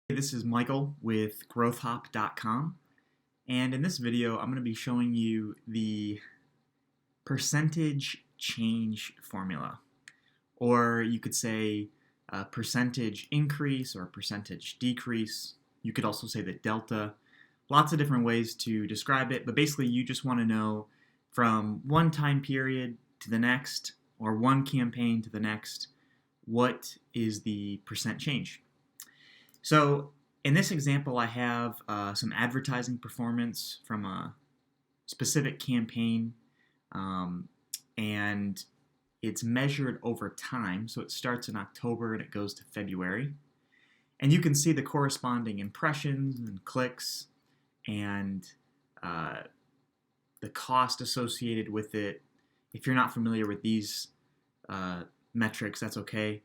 This is Michael with growthhop.com, and in this video I'm going to be showing you the percentage change formula, or you could say percentage increase or percentage decrease. You could also say the delta. Lots of different ways to describe it, but basically you just want to know from one time period to the next or one campaign to the next, what is the percent change. So in this example, I have some advertising performance from a specific campaign, and it's measured over time. So it starts in October and it goes to February. And you can see the corresponding impressions and clicks and the cost associated with it. If you're not familiar with these metrics, that's okay.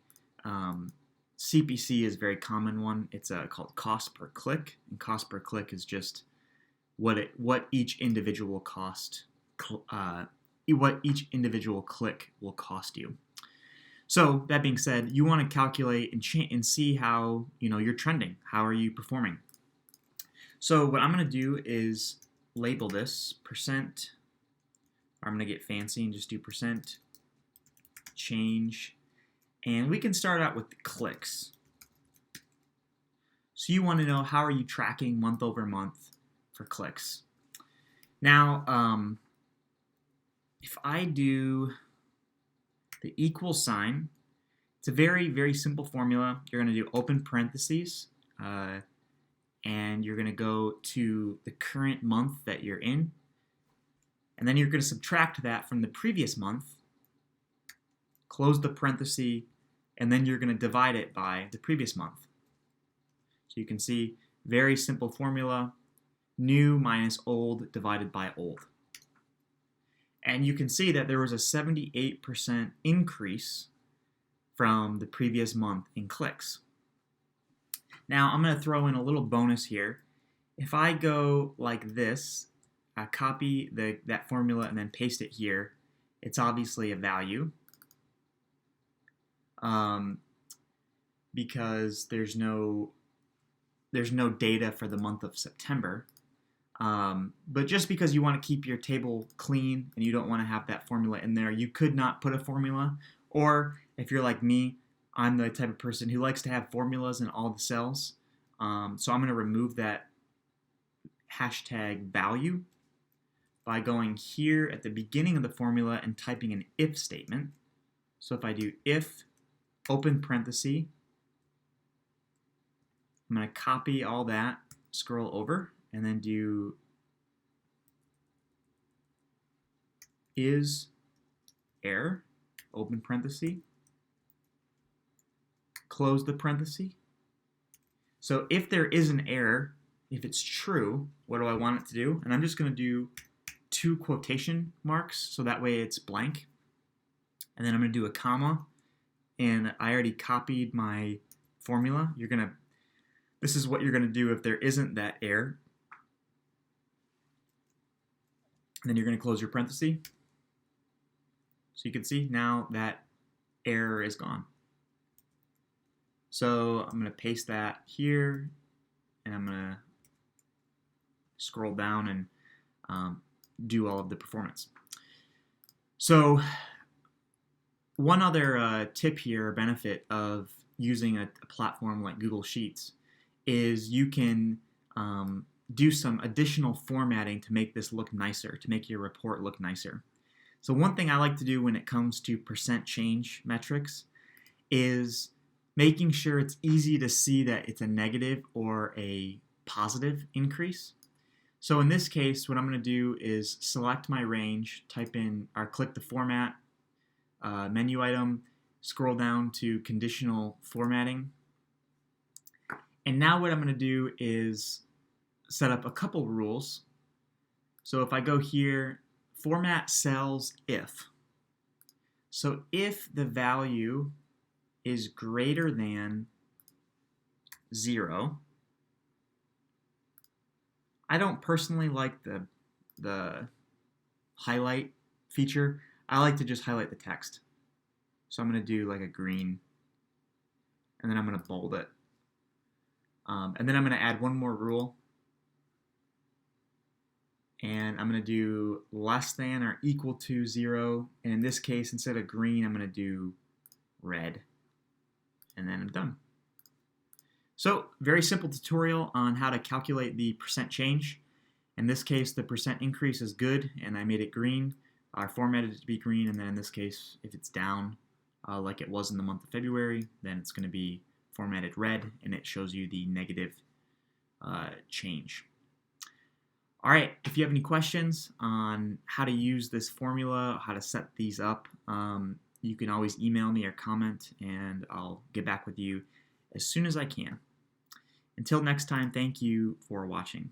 CPC is a very common one. It's called cost per click, and cost per click is just what each individual click will cost you. So that being said, you want to calculate and see how you're trending. How are you performing? So what I'm going to do is label this percent. I'm going to get fancy and just do percent change. And we can start out with the clicks. So you want to know, how are you tracking month over month for clicks? Now, if I do the equal sign, it's a very, very simple formula. You're going to do open parentheses, and you're going to go to the current month that you're in. And then you're going to subtract that from the previous month, close the parenthesis, and then you're going to divide it by the previous month. So you can see, very simple formula, new minus old divided by old. And you can see that there was a 78% increase from the previous month in clicks. Now I'm going to throw in a little bonus here. If I go like this, copy that formula and then paste it here, it's obviously a value. Because there's no data for the month of September. But just because you want to keep your table clean and you don't want to have that formula in there, you could not put a formula. Or if you're like me, I'm the type of person who likes to have formulas in all the cells. So I'm going to remove that hashtag value by going here at the beginning of the formula and typing an if statement. So if I do if open parenthesis, I'm going to copy all that, scroll over, and then do is error, open parenthesis, close the parenthesis. So if there is an error, if it's true, what do I want it to do? And I'm just going to do 2 quotation marks, so that way it's blank. And then I'm going to do a comma, and I already copied my formula. This is what you're going to do if there isn't that error. And then you're going to close your parenthesis. So you can see now that error is gone. So I'm going to paste that here, and I'm going to scroll down and do all of the performance. So one other tip here, or benefit of using a platform like Google Sheets, is you can do some additional formatting to make this look nicer, to make your report look nicer. So one thing I like to do when it comes to percent change metrics is making sure it's easy to see that it's a negative or a positive increase. So in this case, what I'm going to do is select my range, type in or click the format menu item, scroll down to conditional formatting. And now what I'm going to do is set up a couple rules. So if I go here, format cells if. So if the value is greater than 0, I don't personally like the highlight feature. I like to just highlight the text. So I'm going to do like a green, and then I'm going to bold it. And then I'm going to add one more rule. And I'm going to do less than or equal to 0. And in this case, instead of green, I'm going to do red. And then I'm done. So, very simple tutorial on how to calculate the percent change. In this case, the percent increase is good, and I made it green. I formatted it to be green, and then in this case, if it's down, like it was in the month of February, then it's going to be formatted red, and it shows you the negative change. All right, if you have any questions on how to use this formula, how to set these up, you can always email me or comment, and I'll get back with you as soon as I can. Until next time, thank you for watching.